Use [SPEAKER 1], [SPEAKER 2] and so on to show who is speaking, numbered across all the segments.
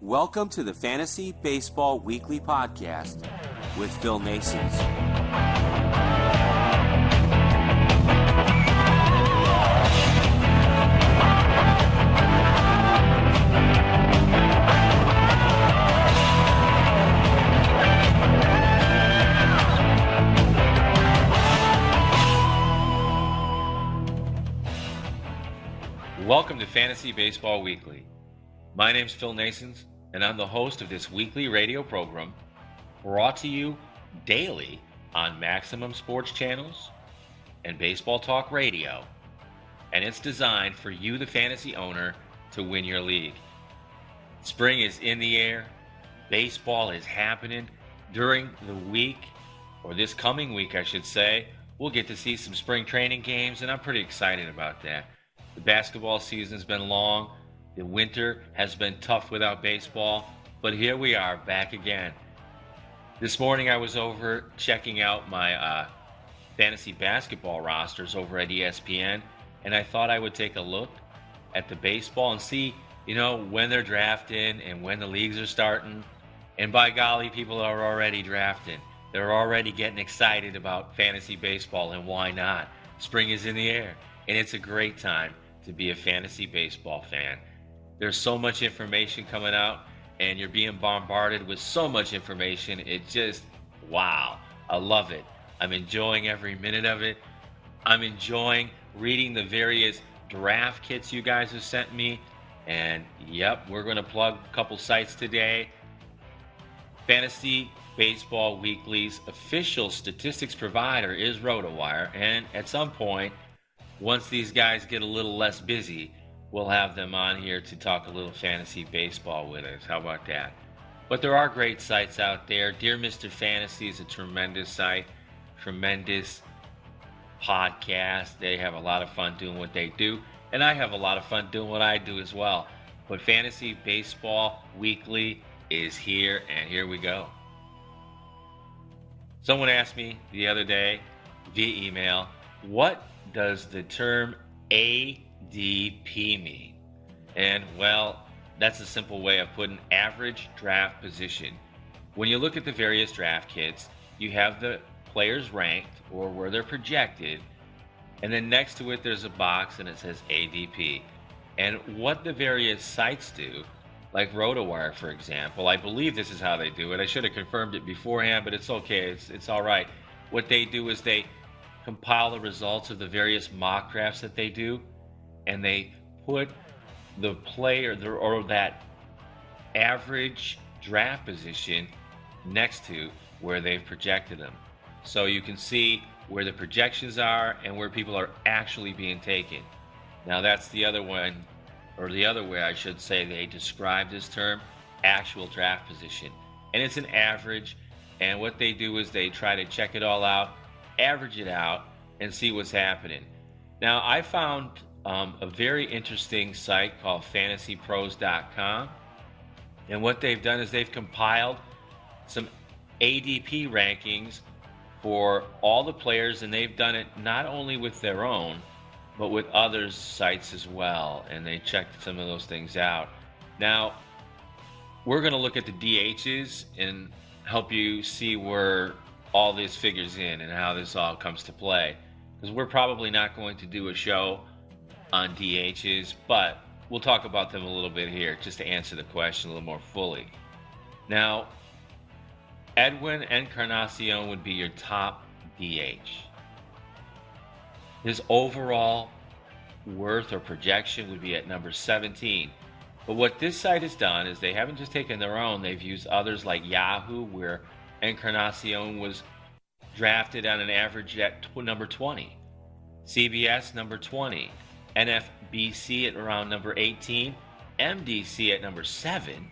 [SPEAKER 1] Welcome to the Fantasy Baseball Weekly Podcast with Phil Naessens.
[SPEAKER 2] Welcome to Fantasy Baseball Weekly. My name's Phil Naessens, and I'm the host of this weekly radio program brought to you daily on Maximum Sports Channels and Baseball Talk Radio. And it's designed for you, the fantasy owner, to win your league. Spring is in the air. Baseball is happening during the week, or this coming week, I should say. We'll get to see some spring training games, and I'm pretty excited about that. The basketball season's been long. The winter has been tough without baseball, but here we are back again. This morning I was over checking out my fantasy basketball rosters over at ESPN, and I thought I would take a look at the baseball and see, when they're drafting and when the leagues are starting. And by golly, people are already drafting. They're already getting excited about fantasy baseball, and why not? Spring is in the air, and it's a great time to be a fantasy baseball fan. There's so much information coming out, and you're being bombarded with so much information. It just, wow, I love it. I'm enjoying every minute of it. I'm enjoying reading the various draft kits you guys have sent me. And yep, we're going to plug a couple sites today. Fantasy Baseball Weekly's official statistics provider is RotoWire, and at some point, once these guys get a little less busy, we'll have them on here to talk a little fantasy baseball with us. How about that? But there are great sites out there. Dear Mr. Fantasy is a tremendous site, tremendous podcast. They have a lot of fun doing what they do, and I have a lot of fun doing what I do as well. But Fantasy Baseball Weekly is here, and here we go. Someone asked me the other day via email, what does the term ADP mean? And well, that's a simple way of putting average draft position. When you look at the various draft kits, you have the players ranked or where they're projected, and then next to it there's a box and it says ADP. And what the various sites do, like RotoWire for example, I believe this is how they do it. I should have confirmed it beforehand, but it's okay, it's all right. What they do is they compile the results of the various mock drafts that they do, and they put the player or that average draft position next to where they've projected them. So you can see where the projections are and where people are actually being taken. Now that's the other one, or the other way I should say they describe this term, actual draft position. And it's an average, and what they do is they try to check it all out, average it out, and see what's happening. Now, I found a very interesting site called fantasypros.com, and what they've done is they've compiled some ADP rankings for all the players, and they've done it not only with their own, but with others' sites as well, and they checked some of those things out. Now, we're going to look at the DHs and help you see where all this figures in and how this all comes to play, because we're probably not going to do a show on DHs, but we'll talk about them a little bit here just to answer the question a little more fully. Now, Edwin Encarnacion would be your top DH. His overall worth or projection would be at number 17. But what this site has done is they haven't just taken their own, they've used others like Yahoo, where Encarnacion was drafted on an average at number 20. CBS, number 20. NFBC at around number 18. MDC at number 7.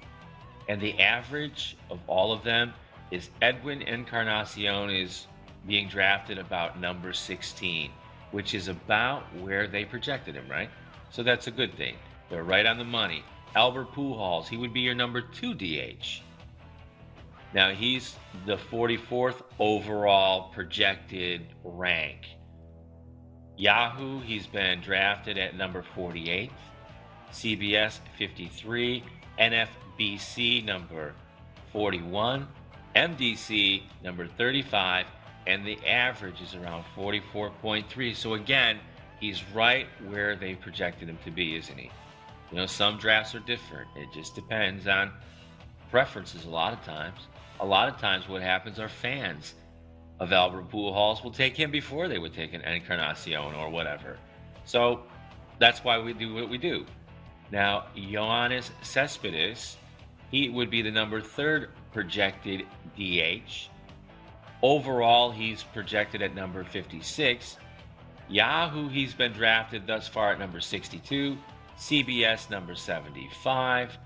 [SPEAKER 2] And the average of all of them is Edwin Encarnacion is being drafted about number 16, which is about where they projected him, right? So that's a good thing. They're right on the money. Albert Pujols, he would be your number 2 DH. Now, he's the 44th overall projected rank. Yahoo, he's been drafted at number 48. CBS, 53. NFBC number 41, MDC number 35, and the average is around 44.3. So again, he's right where they projected him to be, isn't he? You know, some drafts are different. It just depends on preferences a lot of times. A lot of times what happens are fans of Albert Pujols will take him before they would take an Encarnacion or whatever. So that's why we do what we do. Now, Yoenis Cespedes, he would be the number 3rd projected DH. Overall, he's projected at number 56. Yahoo, he's been drafted thus far at number 62. CBS, number 75.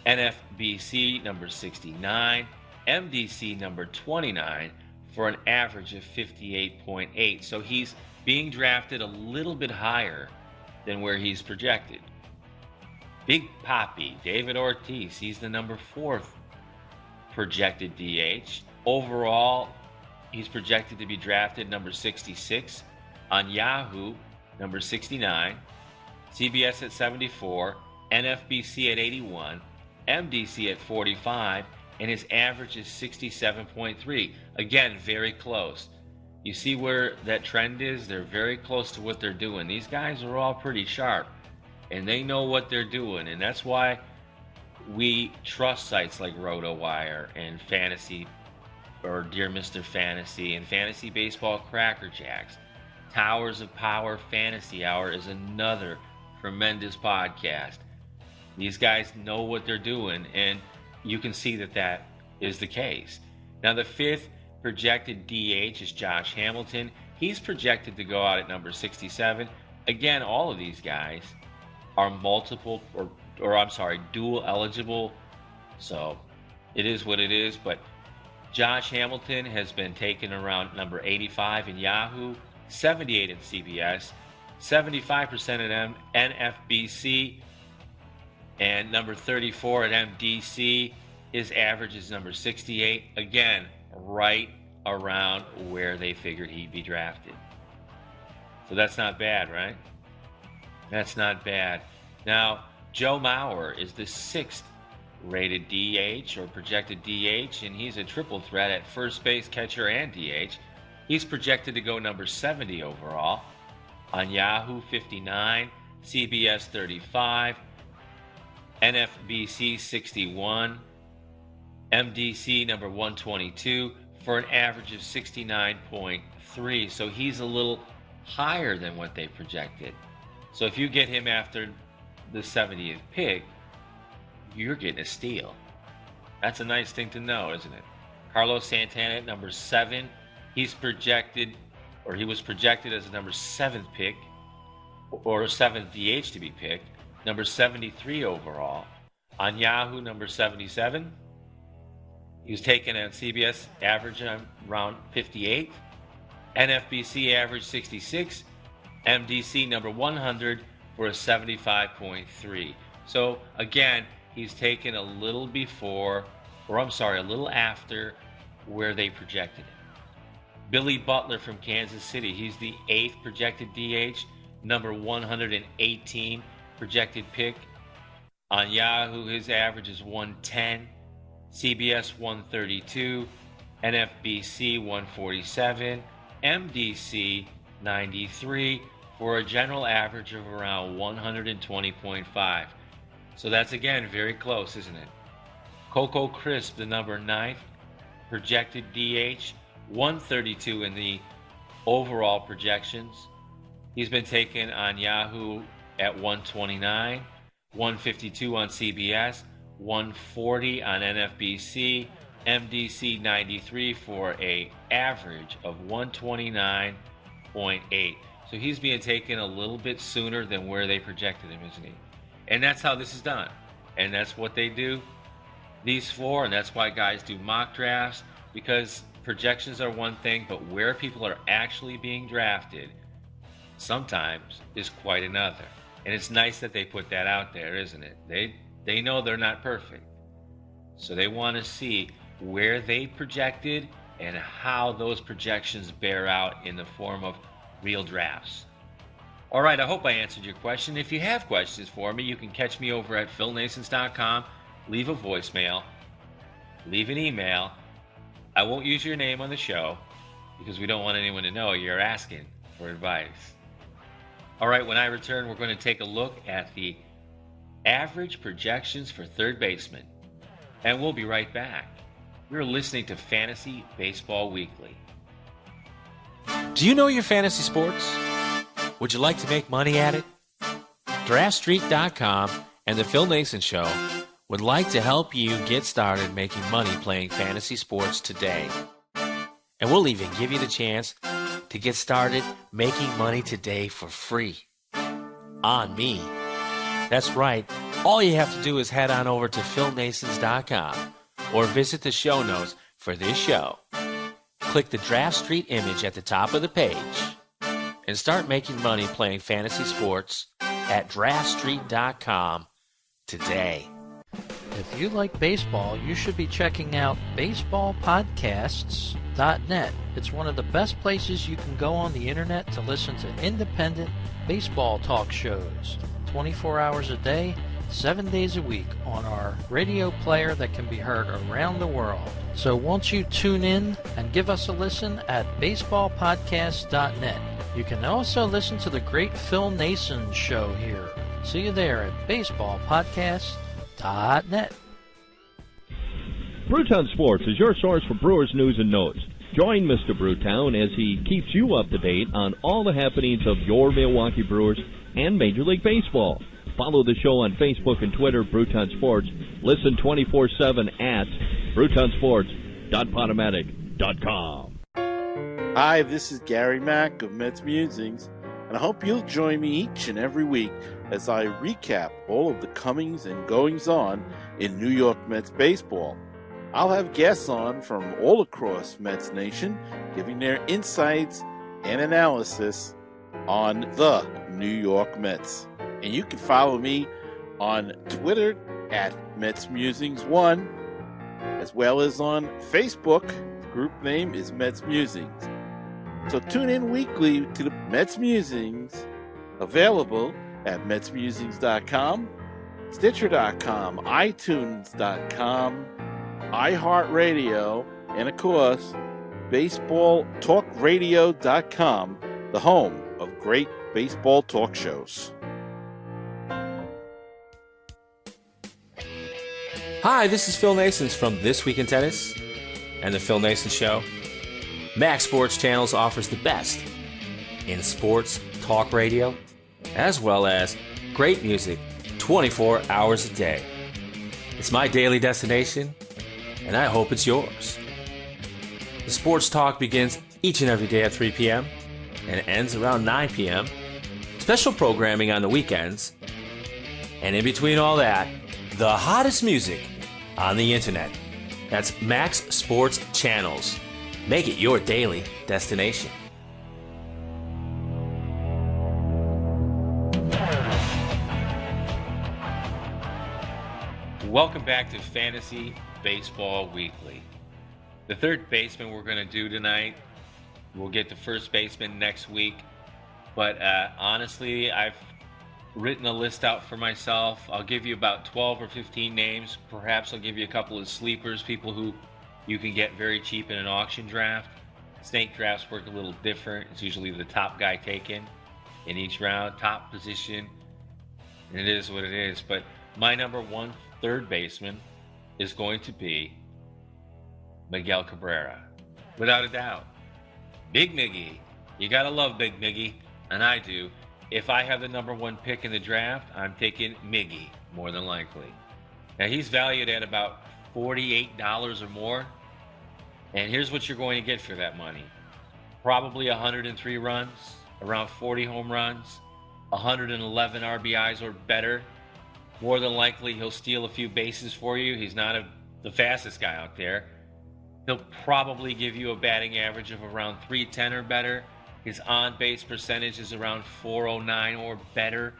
[SPEAKER 2] NFBC, number 69. MDC, number 29, for an average of 58.8. So he's being drafted a little bit higher than where he's projected. Big Papi, David Ortiz, he's the number 4th projected DH. Overall, he's projected to be drafted number 66. On Yahoo, number 69. CBS at 74. NFBC at 81. MDC at 45. And his average is 67.3. Again, very close. You see where that trend is? They're very close to what they're doing. These guys are all pretty sharp, and they know what they're doing, and that's why we trust sites like RotoWire and Fantasy, or Dear Mr. Fantasy, and Fantasy Baseball Cracker Jacks. Towers of Power Fantasy Hour is another tremendous podcast. These guys know what they're doing, and you can see that that is the case. Now, the 5th projected DH is Josh Hamilton. He's projected to go out at number 67. Again, all of these guys are dual eligible. So it is what it is. But Josh Hamilton has been taken around number 85 in Yahoo, 78 in CBS, 75% at NFBC, and number 34 at MDC. His average is number 68. Again, right around where they figured he'd be drafted. So that's not bad, right? That's not bad. Now, Joe Mauer is the 6th rated DH or projected DH, and he's a triple threat at first base, catcher, and DH. He's projected to go number 70 overall. On Yahoo, 59, CBS 35, NFBC 61, MDC number 122 for an average of 69.3. So he's a little higher than what they projected. So if you get him after the 70th pick, you're getting a steal. That's a nice thing to know, isn't it? Carlos Santana at number 7. He was projected as a number 7th pick, or 7th DH to be picked, number 73 overall. On Yahoo, number 77. He was taken on CBS, average around 58. NFBC average 66. MDC number 100 for a 75.3. So again, he's taken a little after where they projected him. Billy Butler from Kansas City, he's the 8th projected DH, number 118 projected pick. On Yahoo, his average is 110. CBS 132, NFBC 147, MDC 93 for a general average of around 120.5. So that's again very close, isn't it? Coco Crisp, the number 9th projected DH, 132 in the overall projections. He's been taken on Yahoo at 129, 152 on CBS, 140 on NFBC, MDC 93 for a average of 129.8. So he's being taken a little bit sooner than where they projected him, isn't he? And that's how this is done. And that's what they do, these four, and that's why guys do mock drafts, because projections are one thing, but where people are actually being drafted sometimes is quite another. And it's nice that they put that out there, isn't it? They know they're not perfect. So they want to see where they projected and how those projections bear out in the form of real drafts. All right, I hope I answered your question. If you have questions for me, you can catch me over at philnaessens.com. leave a voicemail, leave an email. I won't use your name on the show because we don't want anyone to know you're asking for advice. All right, when I return, we're going to take a look at the average projections for third baseman. And we'll be right back. You're listening to Fantasy Baseball Weekly.
[SPEAKER 3] Do you know your fantasy sports? Would you like to make money at it? DraftStreet.com and the Phil Naessens Show would like to help you get started making money playing fantasy sports today. And we'll even give you the chance to get started making money today for free. On me. That's right. All you have to do is head on over to PhilNaessens.com or visit the show notes for this show. Click the Draft Street image at the top of the page and start making money playing fantasy sports at DraftStreet.com today.
[SPEAKER 4] If you like baseball, you should be checking out baseballpodcasts.net. It's one of the best places you can go on the internet to listen to independent baseball talk shows. 24 hours a day, 7 days a week on our radio player that can be heard around the world. So won't you tune in and give us a listen at baseballpodcast.net. You can also listen to the great Phil Naessens Show here. See you there at baseballpodcast.net.
[SPEAKER 5] Brewtown Sports is your source for Brewers news and notes. Join Mr. Brewtown as he keeps you up to date on all the happenings of your Milwaukee Brewers and Major League Baseball. Follow the show on Facebook and Twitter, Brewtown Sports. Listen 24/7 at brewtownsports.podomatic.com.
[SPEAKER 6] Hi, this is Gary Mack of Mets Musings, and I hope you'll join me each and every week as I recap all of the comings and goings-on in New York Mets baseball. I'll have guests on from all across Mets Nation, giving their insights and analysis on the New York Mets. And you can follow me on Twitter at Mets Musings 1, as well as on Facebook. The group name is Mets Musings. So tune in weekly to the Mets Musings, available at MetsMusings.com, Stitcher.com, iTunes.com, iHeartRadio, and of course, BaseballTalkRadio.com, the home of great baseball talk shows.
[SPEAKER 3] Hi, this is Phil Naessens from This Week in Tennis and the Phil Naessens Show. Max Sports Channels offers the best in sports talk radio, as well as great music 24 hours a day. It's my daily destination, and I hope it's yours. The sports talk begins each and every day at 3 p.m. and ends around 9 p.m. Special programming on the weekends, and in between all that, the hottest music on the internet. That's Max Sports Channels. Make it your daily destination.
[SPEAKER 2] Welcome back to Fantasy Baseball Weekly. The third baseman we're going to do tonight, we'll get the first baseman next week. But honestly, I've written a list out for myself. I'll give you about 12 or 15 names. Perhaps I'll give you a couple of sleepers, people who you can get very cheap in an auction draft. Snake drafts work a little different. It's usually the top guy taken in each round, top position, and it is what it is. But my number one third baseman is going to be Miguel Cabrera, without a doubt. Big Miggy. You gotta love Big Miggy, and I do. If I have the number one pick in the draft, I'm taking Miggy, more than likely. Now, he's valued at about $48 or more. And here's what you're going to get for that money. Probably 103 runs, around 40 home runs, 111 RBIs or better. More than likely, he'll steal a few bases for you. He's not the fastest guy out there. He'll probably give you a batting average of around 310 or better. His on-base percentage is around 409 or better.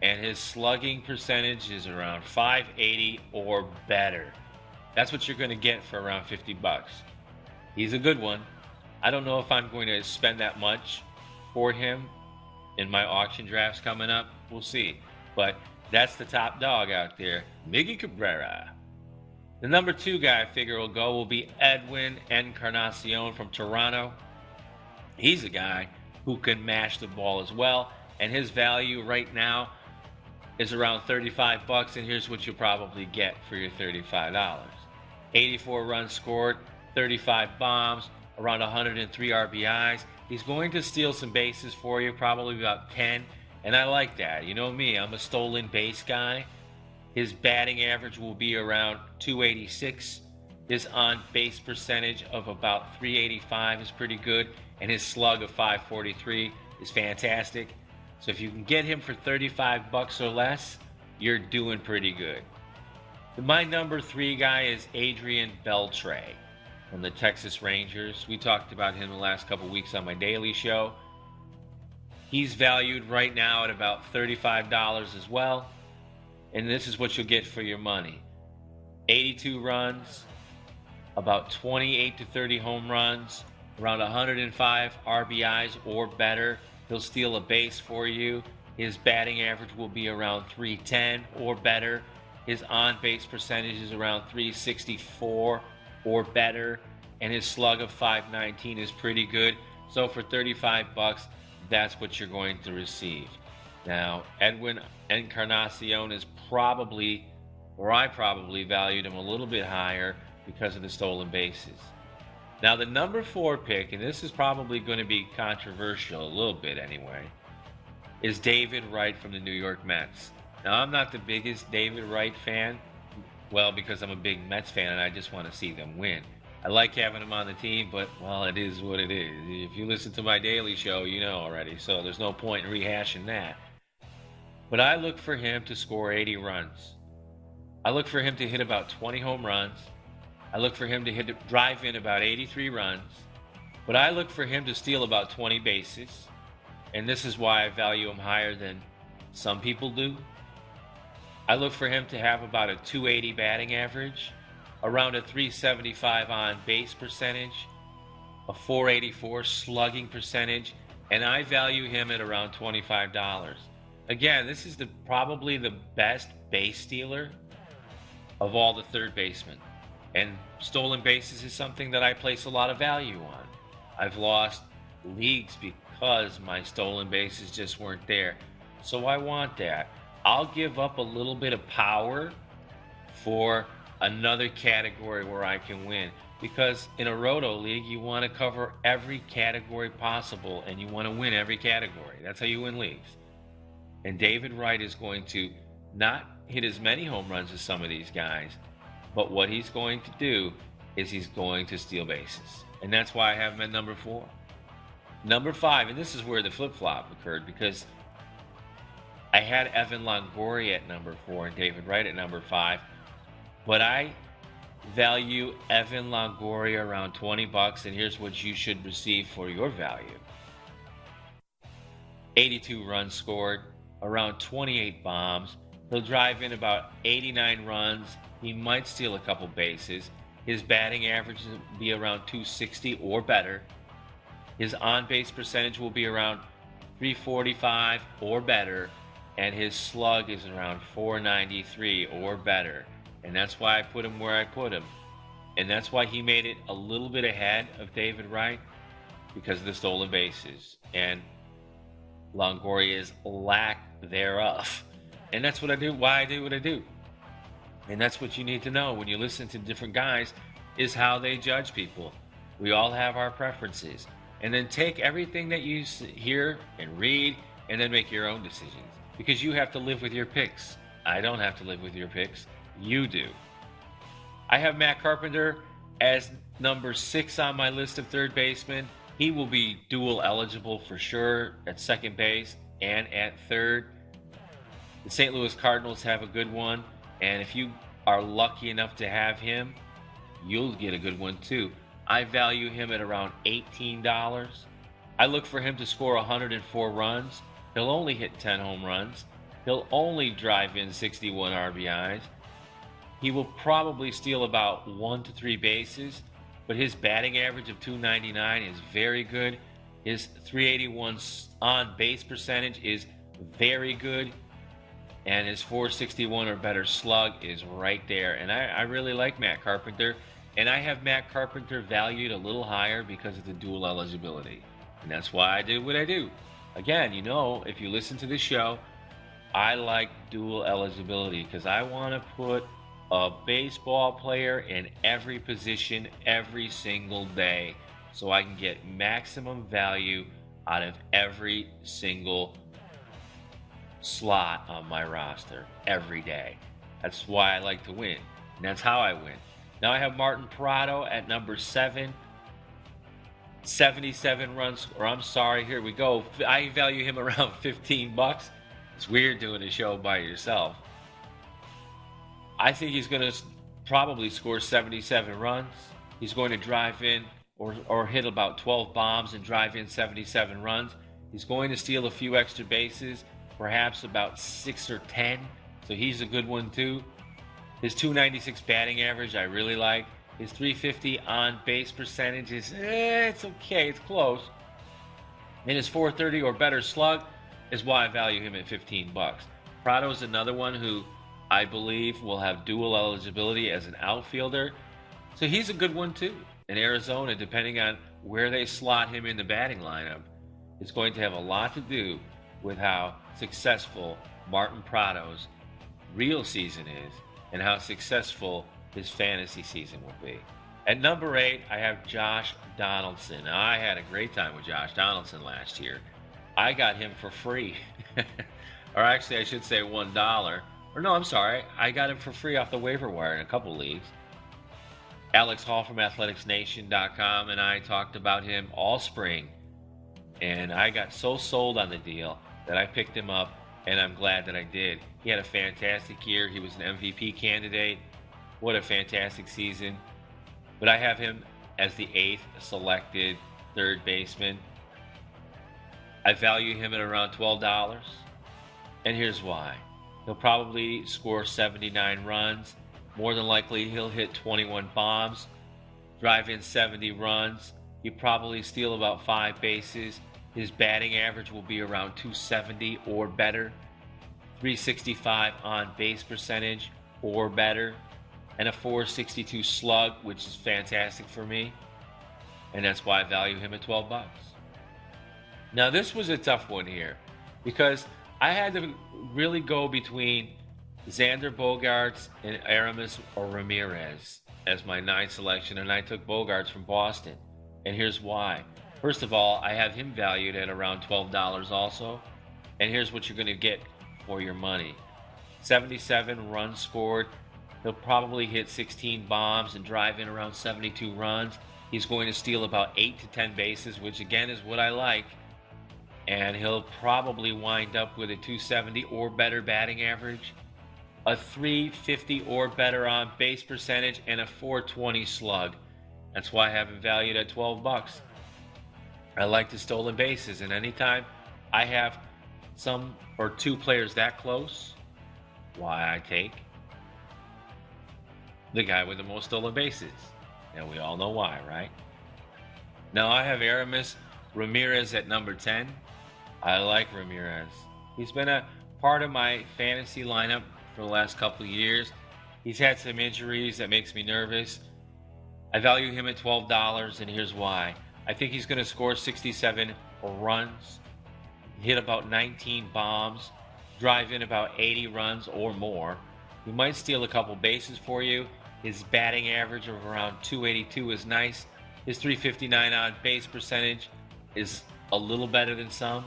[SPEAKER 2] And his slugging percentage is around 580 or better. That's what you're going to get for around $50. He's a good one. I don't know if I'm going to spend that much for him in my auction drafts coming up. We'll see. But that's the top dog out there, Miggy Cabrera. The number 2 guy I figure will be Edwin Encarnacion from Toronto. He's a guy who can mash the ball as well, and his value right now is around $35, and here's what you'll probably get for your $35. 84 runs scored, 35 bombs, around 103 RBIs. He's going to steal some bases for you, probably about 10, and I like that. You know me, I'm a stolen base guy. His batting average will be around 286. His on-base percentage of about 385 is pretty good, and his slug of 543 is fantastic. So if you can get him for $35 or less, you're doing pretty good. My number 3 guy is Adrian Beltre from the Texas Rangers. We talked about him the last couple weeks on my daily show. He's valued right now at about $35 as well. And this is what you'll get for your money. 82 runs, about 28 to 30 home runs, around 105 RBIs or better. He'll steal a base for you. His batting average will be around 310 or better. His on-base percentage is around 364 or better. And his slug of 519 is pretty good. So for $35, that's what you're going to receive. Now, Edwin Encarnacion is probably, or I probably valued him a little bit higher because of the stolen bases. Now, the number 4 pick, and this is probably going to be controversial a little bit anyway, is David Wright from the New York Mets. Now, I'm not the biggest David Wright fan, well, because I'm a big Mets fan and I just want to see them win. I like having him on the team, but, well, it is what it is. If you listen to my daily show, you know already, so there's no point in rehashing that. But I look for him to score 80 runs. I look for him to hit about 20 home runs. I look for him to drive in about 83 runs. But I look for him to steal about 20 bases. And this is why I value him higher than some people do. I look for him to have about a 280 batting average, around a 375 on base percentage, a 484 slugging percentage, and I value him at around $25. Again, this is probably the best base stealer of all the third basemen. And stolen bases is something that I place a lot of value on. I've lost leagues because my stolen bases just weren't there. So I want that. I'll give up a little bit of power for another category where I can win. Because in a roto league, you want to cover every category possible and you want to win every category. That's how you win leagues. And David Wright is going to not hit as many home runs as some of these guys, but what he's going to do is he's going to steal bases. And that's why I have him at number 4. Number 5, and this is where the flip-flop occurred, because I had Evan Longoria at number 4 and David Wright at number 5, but I value Evan Longoria around $20, and here's what you should receive for your value. 82 runs scored, around 28 bombs. He'll drive in about 89 runs. He might steal a couple bases. His batting average will be around 260 or better. His on-base percentage will be around 345 or better. And his slug is around 493 or better. And that's why I put him where I put him. And that's why he made it a little bit ahead of David Wright, because of the stolen bases and Longoria's lack thereof. And that's what I do, why I do what I do. And that's what you need to know when you listen to different guys, is how they judge people. We all have our preferences. And then take everything that you hear and read and then make your own decisions. Because you have to live with your picks. I don't have to live with your picks. You do. I have Matt Carpenter as number 6 on my list of third basemen. He will be dual eligible for sure at second base and at third. The St. Louis Cardinals have a good one, and if you are lucky enough to have him, you'll get a good one too. I value him at around $18. I look for him to score 104 runs. He'll only hit 10 home runs. He'll only drive in 61 RBIs. He will probably steal about 1 to 3 bases, but his batting average of 299 is very good. His 381 on base percentage is very good. and his 461 or better slug is right there. And I really like Matt Carpenter, and I have Matt Carpenter valued a little higher because of the dual eligibility. And that's why I did what I do. Again, you know, if you listen to the show, I like dual eligibility because I want to put a baseball player in every position every single day so I can get maximum value out of every single slot on my roster every day. That's why I like to win, and that's how I win. Now I have Martin Prado at number 7, 77 runs, or I'm sorry, here we go. I value him around $15. It's weird doing a show by yourself. I think he's going to probably score 77 runs. He's going to drive in or hit about 12 bombs and drive in 77 runs. He's going to steal a few extra bases, perhaps about 6 or 10. So he's a good one too. His 296 batting average I really like. His 350 on base percentage is, it's okay, it's close. And his 430 or better slug is why I value him at $15. Prado is another one who I believe will have dual eligibility as an outfielder. So he's a good one too. In Arizona, depending on where they slot him in the batting lineup, it's going to have a lot to do with how successful Martin Prado's real season is and how successful his fantasy season will be. At number 8, I have Josh Donaldson. Now, I had a great time with Josh Donaldson last year. I got him for free. Or actually, I should say $1. Or no, I'm sorry. I got him for free off the waiver wire in a couple leagues. Alex Hall from AthleticsNation.com and I talked about him all spring. And I got so sold on the deal that I picked him up, and I'm glad that I did. He had a fantastic year. He was an MVP candidate. What a fantastic season. But I have him as the 8th selected third baseman. I value him at around $12. And here's why. He'll probably score 79 runs. More than likely, he'll hit 21 bombs, drive in 70 runs. He'll probably steal about 5 bases. His batting average will be around 270 or better. 365 on base percentage or better. And a 462 slug, which is fantastic for me. And that's why I value him at $12. Now, this was a tough one here because I had to really go between Xander Bogaerts and Aramus Ramirez as my 9th selection, and I took Bogaerts from Boston. And here's why. First of all, I have him valued at around $12 also, and here's what you're going to get for your money. 77 runs scored. He'll probably hit 16 bombs and drive in around 72 runs. He's going to steal about 8 to 10 bases, which again is what I like. And he'll probably wind up with a 270 or better batting average, a 350 or better on base percentage, and a 420 slug. That's why I have him valued at $12. I like the stolen bases, and anytime I have some or two players that close, why I take the guy with the most stolen bases. And we all know why, right? Now I have Aramus Ramirez at number 10. I like Ramirez. He's been a part of my fantasy lineup for the last couple of years. He's had some injuries that makes me nervous. I value him at $12, and here's why. I think he's going to score 67 runs, hit about 19 bombs, drive in about 80 runs or more. He might steal a couple bases for you. His batting average of around 282 is nice. His 359 on base percentage is a little better than some.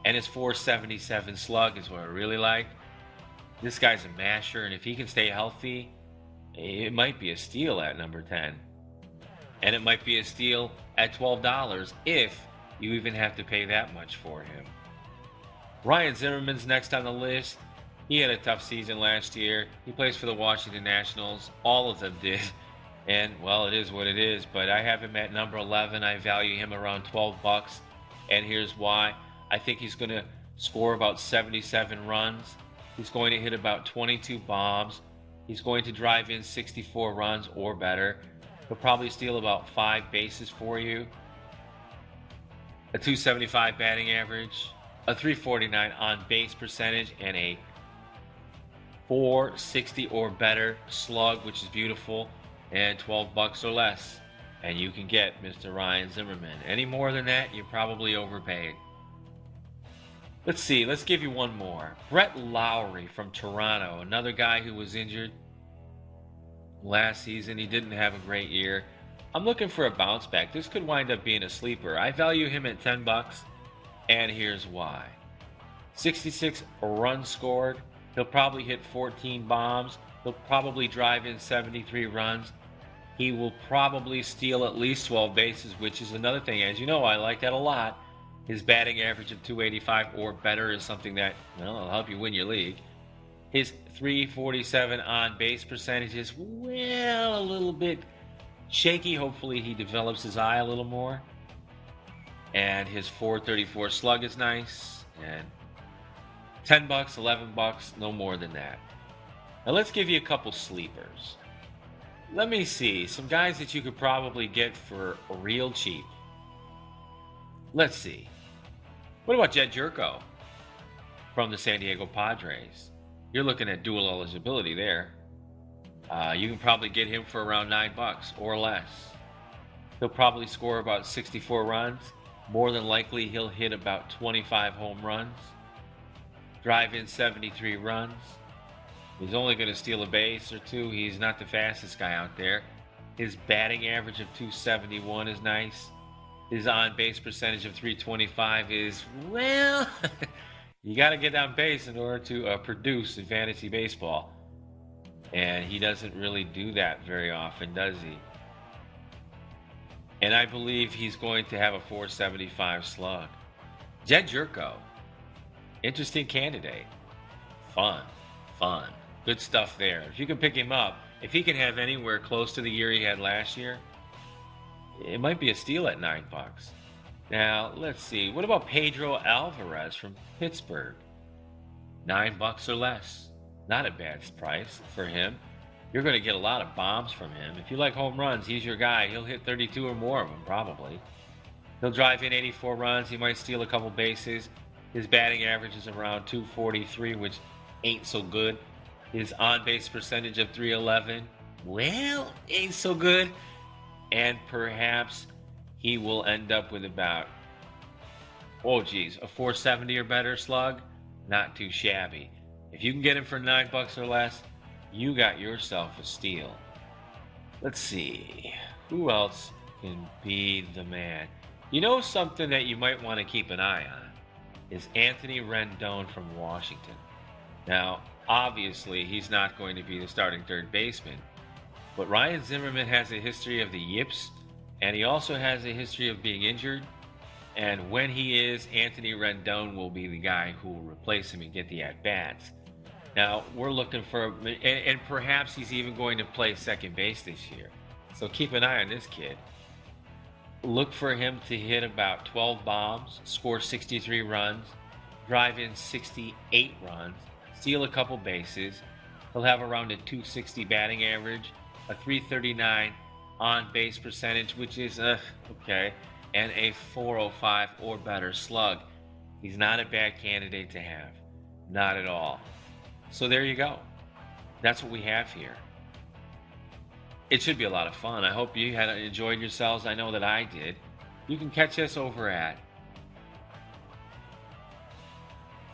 [SPEAKER 2] And his 477 slug is what I really like. This guy's a masher, and if he can stay healthy, it might be a steal at number 10. And it might be a steal at $12 if you even have to pay that much for him. Ryan Zimmerman's next on the list. He had a tough season last year. He plays for the Washington Nationals. All of them did. And, well, it is what it is. But I have him at number 11. I value him around $12. And here's why. I think he's going to score about 77 runs. He's going to hit about 22 bombs. He's going to drive in 64 runs or better. He'll probably steal about 5 bases for you. A 275 batting average, a 349 on base percentage, and a 460 or better slug, which is beautiful, and $12 or less. And you can get Mr. Ryan Zimmerman. Any more than that, you're probably overpaid. Let's see. Let's give you one more. Brett Lowry from Toronto, another guy who was injured last season. He didn't have a great year. I'm looking for a bounce back. This could wind up being a sleeper. I value him at $10, and here's why. 66 runs scored. He'll probably hit 14 bombs. He'll probably drive in 73 runs. He will probably steal at least 12 bases, which is another thing. As you know, I like that a lot. His batting average of .285 or better is something that, well, will help you win your league. His .347 on-base percentage is, well, a little bit shaky. Hopefully he develops his eye a little more. And his .434 slug is nice. And $10, $11, no more than that. Now let's give you a couple sleepers. Let me see. Some guys that you could probably get for real cheap. Let's see. What about Jed Jerko from the San Diego Padres? You're looking at dual eligibility there. You can probably get him for around $9 or less. He'll probably score about 64 runs. More than likely, he'll hit about 25 home runs. Drive in 73 runs. He's only going to steal a base or two. He's not the fastest guy out there. His batting average of .271 is nice. His on-base percentage of .325 is, well, you got to get on base in order to produce in fantasy baseball. And he doesn't really do that very often, does he? And I believe he's going to have a .475 slug. Jed Jerko, interesting candidate. Fun. Good stuff there. If you can pick him up, if he can have anywhere close to the year he had last year, it might be a steal at $9. Now, let's see. What about Pedro Alvarez from Pittsburgh? $9 or less. Not a bad price for him. You're going to get a lot of bombs from him. If you like home runs, he's your guy. He'll hit 32 or more of them, probably. He'll drive in 84 runs. He might steal a couple bases. His batting average is around .243, which ain't so good. His on-base percentage of .311, well, ain't so good. And perhaps he will end up with about, a .470 or better slug. Not too shabby. If you can get him for $9 or less, you got yourself a steal. Let's see. Who else can be the man? You know, something that you might want to keep an eye on is Anthony Rendon from Washington. Now, obviously, he's not going to be the starting third baseman, but Ryan Zimmerman has a history of the yips, and he also has a history of being injured. And when he is, Anthony Rendon will be the guy who will replace him and get the at-bats. Now, we're looking for, and perhaps he's even going to play second base this year. So keep an eye on this kid. Look for him to hit about 12 bombs, score 63 runs, drive in 68 runs, steal a couple bases. He'll have around a .260 batting average, a .339 on-base percentage, which is okay, and a .405 or better slug. He's not a bad candidate to have. Not at all. So there you go. That's what we have here. It should be a lot of fun. I hope you had enjoyed yourselves. I know that I did. You can catch us over at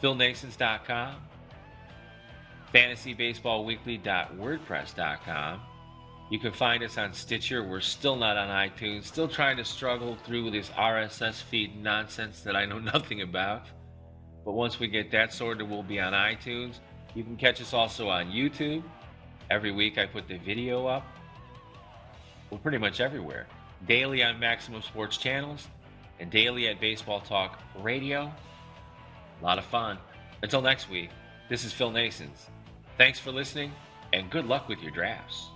[SPEAKER 2] philnaessens.com, fantasybaseballweekly.wordpress.com. You can find us on Stitcher. We're still not on iTunes. Still trying to struggle through this RSS feed nonsense that I know nothing about. But once we get that sorted, we'll be on iTunes. You can catch us also on YouTube. Every week I put the video up. We're pretty much everywhere. Daily on Maximum Sports Channels and daily at Baseball Talk Radio. A lot of fun. Until next week, this is Phil Naessens. Thanks for listening, and good luck with your drafts.